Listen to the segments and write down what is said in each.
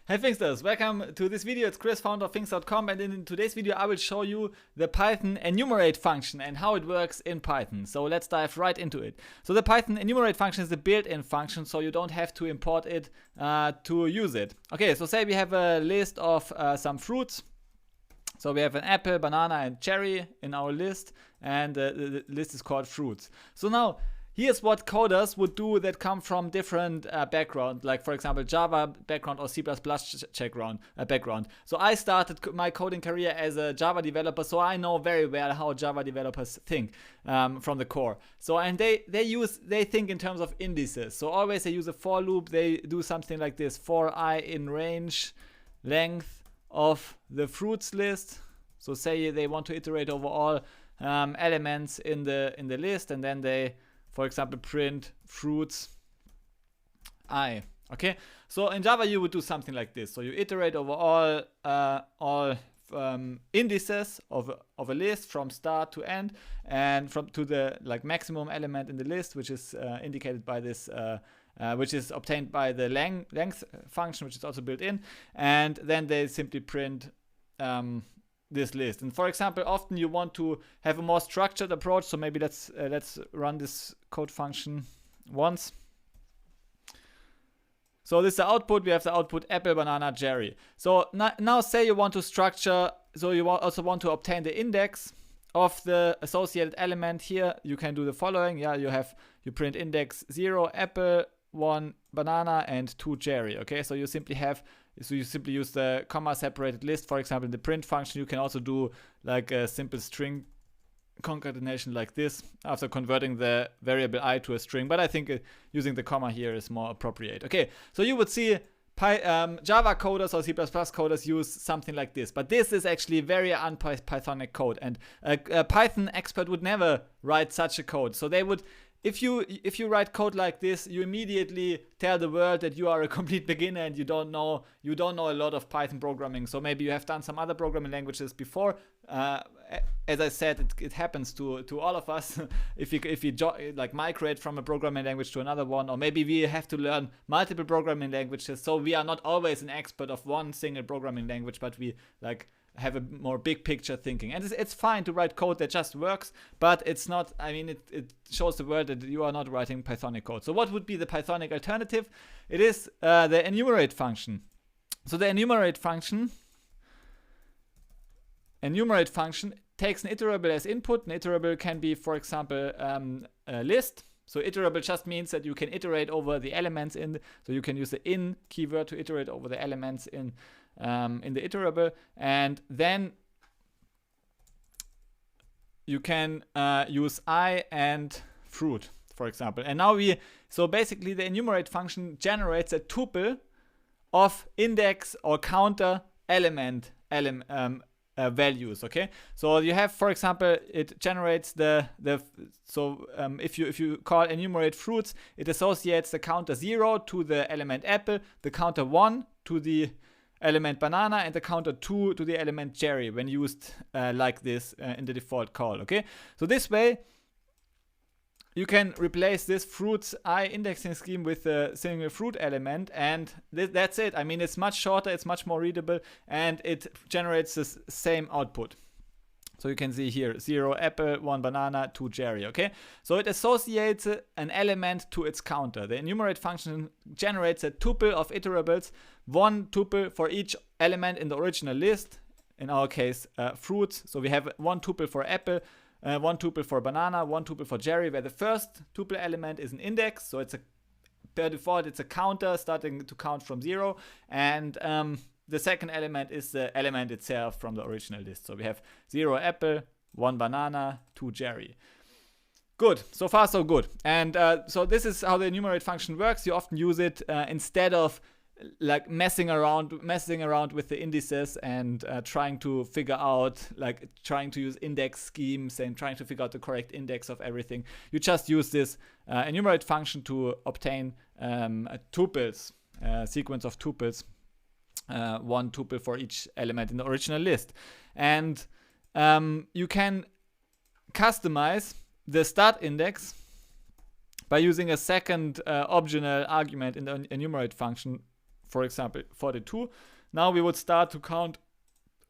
Hey Finxters, welcome to this video. It's Chris, founder of Finxter.com, and in today's video I will show you the Python Enumerate function and how it works in Python. So let's dive right into it. So the Python Enumerate function is a built-in function, so you don't have to import it to use it. Okay, so say we have a list of some fruits. So we have an apple, banana, and cherry in our list, and the list is called fruits. So now, here's what coders would do that come from different background, like for example Java background or C++ background. So I started my coding career as a Java developer, so I know very well how Java developers think from the core. So and they think in terms of indices. So always they use a for loop. They do something like this: for I in range length of the fruits list. So say they want to iterate over all elements in the list, and then they, for example, print fruits I. Okay, so in Java you would do something like this. So you iterate over all indices of a list from start to end, and from to the maximum element in the list, which is indicated by this, which is obtained by the length function, which is also built in, and then they simply print this list. And for example, often you want to have a more structured approach, so maybe let's run this code function once. So this is the output. We have the output apple, banana, cherry. So now say you want to structure, so you also want to obtain the index of the associated element. Here you can do the following. Yeah, you print index 0 apple, 1 banana, and 2 cherry. Okay, so you simply use the comma separated list. For example, in the print function you can also do like a simple string concatenation like this after converting the variable I to a string, but I think using the comma here is more appropriate. Okay, so you would see Java coders or C++ coders use something like this, but this is actually very un-Pythonic code, and a Python expert would never write such a code. So they would, if you write code like this, you immediately tell the world that you are a complete beginner and you don't know a lot of Python programming. So maybe you have done some other programming languages before. As I said, it happens to all of us if you migrate from a programming language to another one, or maybe we have to learn multiple programming languages. So we are not always an expert of one single programming language, but we have a more big picture thinking. And it's fine to write code that just works, but it's not, I mean, it shows the world that you are not writing Pythonic code. So what would be the Pythonic alternative? It is the enumerate function. So the enumerate function takes an iterable as input. An iterable can be, for example, a list. So iterable just means that you can iterate over the elements so you can use the in keyword to iterate over the elements in the iterable, and then you can use I and fruit, for example. And now so basically the enumerate function generates a tuple of index or counter element values. Okay, so you have, for example, it generates if you call enumerate fruits, it associates the counter 0 to the element apple, the counter 1 to the element banana, and the counter 2 to the element cherry when used like this in the default call. Okay, so this way you can replace this fruits I indexing scheme with a single fruit element, and that's it. I mean, it's much shorter, it's much more readable, and it generates the same output. So you can see here 0 apple, 1 banana, 2 cherry. Okay, so it associates an element to its counter. The enumerate function generates a tuple of iterables, one tuple for each element in the original list, in our case fruits. So we have one tuple for apple, one tuple for banana, one tuple for cherry, where the first tuple element is an index. So per default it's a counter starting to count from 0, and the second element is the element itself from the original list. So we have 0 apple, 1 banana, 2 cherry. Good, so far so good. And so this is how the enumerate function works. You often use it instead of messing around with the indices and trying to use index schemes and trying to figure out the correct index of everything. You just use this enumerate function to obtain tuples, sequence of tuples, one tuple for each element in the original list. And you can customize the start index by using a second optional argument in the enumerate function for example 42. Now we would start to count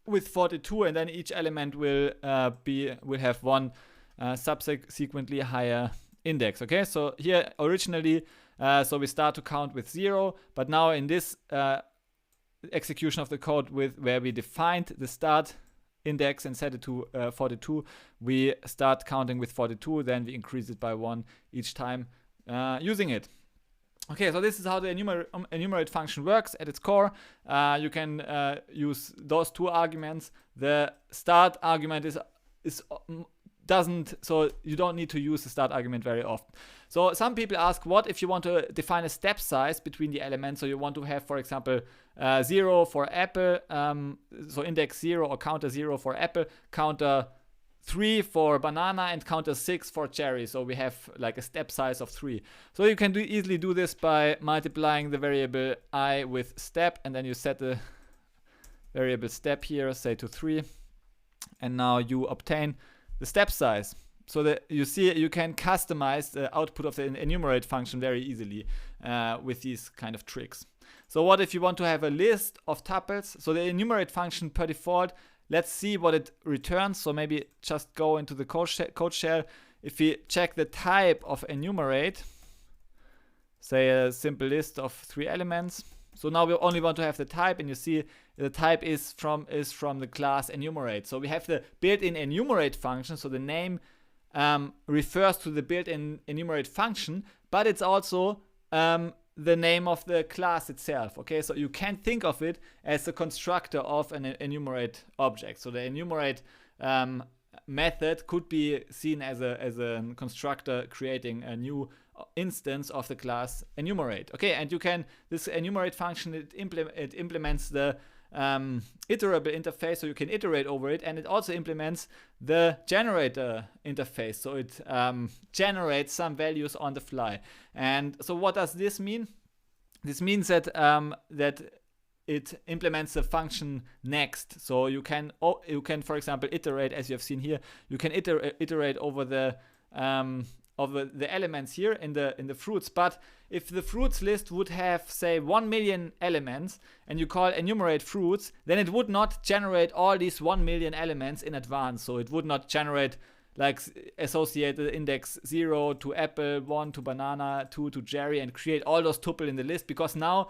with 42, and then each element will have one subsequently higher index. Okay, so here originally, so we start to count with 0, but now in this execution of the code where we defined the start index and set it to 42, we start counting with 42, then we increase it by 1 each time using it. Okay, so this is how the enumerate function works at its core. You can use those two arguments. The start argument so you don't need to use the start argument very often. So some people ask, what if you want to define a step size between the elements? So you want to have, for example, 0 for apple, so index 0 or counter 0 for apple, counter 3 for banana, and counter 6 for cherry. So we have like a step size of 3. So you can easily do this by multiplying the variable I with step, and then you set the variable step here, say to 3, and now you obtain the step size. So that you see, you can customize the output of the enumerate function very easily with these kind of tricks. So what if you want to have a list of tuples? So the enumerate function per default, let's see what it returns. So maybe just go into the code shell. If we check the type of enumerate, say a simple list of 3 elements. So now we only want to have the type, and you see the type is from the class enumerate. So we have the built-in enumerate function. So the name refers to the built-in enumerate function, but it's also the name of the class itself. Okay, so you can think of it as a constructor of an enumerate object. So the enumerate method could be seen as a constructor creating a new instance of the class enumerate. Okay, and you can, this enumerate function, it implements the iterable interface, so you can iterate over it, and it also implements the generator interface, so it generates some values on the fly. And so what does this mean? This means that that it implements the function next. So you can for example iterate, as you have seen here, you can iterate over the elements here in the fruits. But if the fruits list would have, say, 1 million elements, and you call enumerate fruits, then it would not generate all these 1 million elements in advance. So it would not generate like associated index 0 to apple, 1 to banana, 2 to cherry, and create all those tuple in the list, because now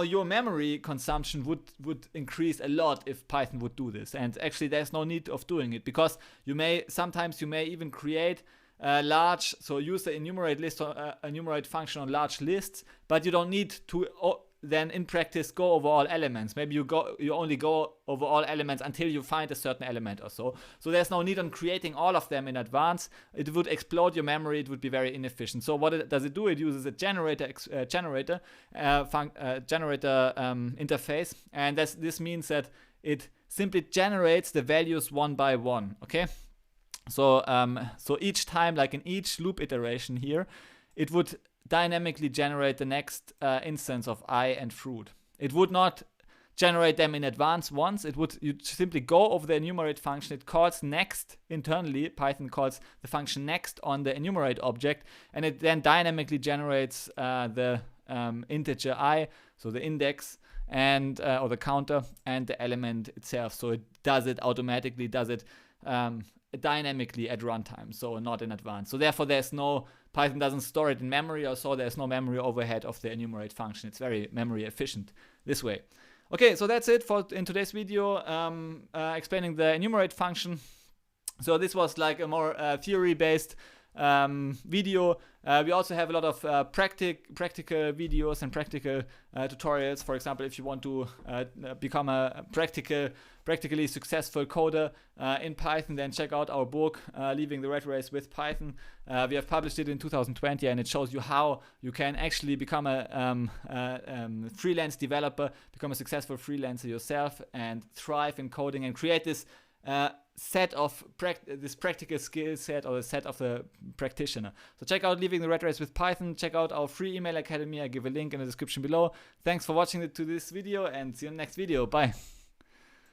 your memory consumption would increase a lot if Python would do this. And actually there's no need of doing it, because sometimes you may even create large, so use the enumerate list or enumerate function on large lists, but you don't need to then in practice go over all elements. Maybe you only go over all elements until you find a certain element or so. So there's no need on creating all of them in advance. It would explode your memory. It would be very inefficient. So what does it do? It uses a generator interface, and this means that it simply generates the values one by one. Okay. So so each time, like in each loop iteration here, it would dynamically generate the next instance of I and fruit. It would not generate them in advance once. You simply go over the enumerate function. It calls next internally. Python calls the function next on the enumerate object, and it then dynamically generates the integer I, so the index, and or the counter, and the element itself. So it does it automatically, does it dynamically at runtime, so not in advance. So therefore Python doesn't store it in memory, or so there's no memory overhead of the enumerate function. It's very memory efficient this way. Okay, so that's it in today's video, explaining the enumerate function. So this was like a more theory-based video. We also have a lot of practical videos and practical tutorials. For example, if you want to become a practically successful coder in Python, then check out our book, Leaving the Rat Race with Python. We have published it in 2020, and it shows you how you can actually become a freelance developer, become a successful freelancer yourself, and thrive in coding and create this set of this practical skill set, or the set of the practitioner. So check out Leaving the Rat Race with Python. Check out our free email academy. I give a link in the description below. Thanks for watching to this video, and see you in the next video. Bye.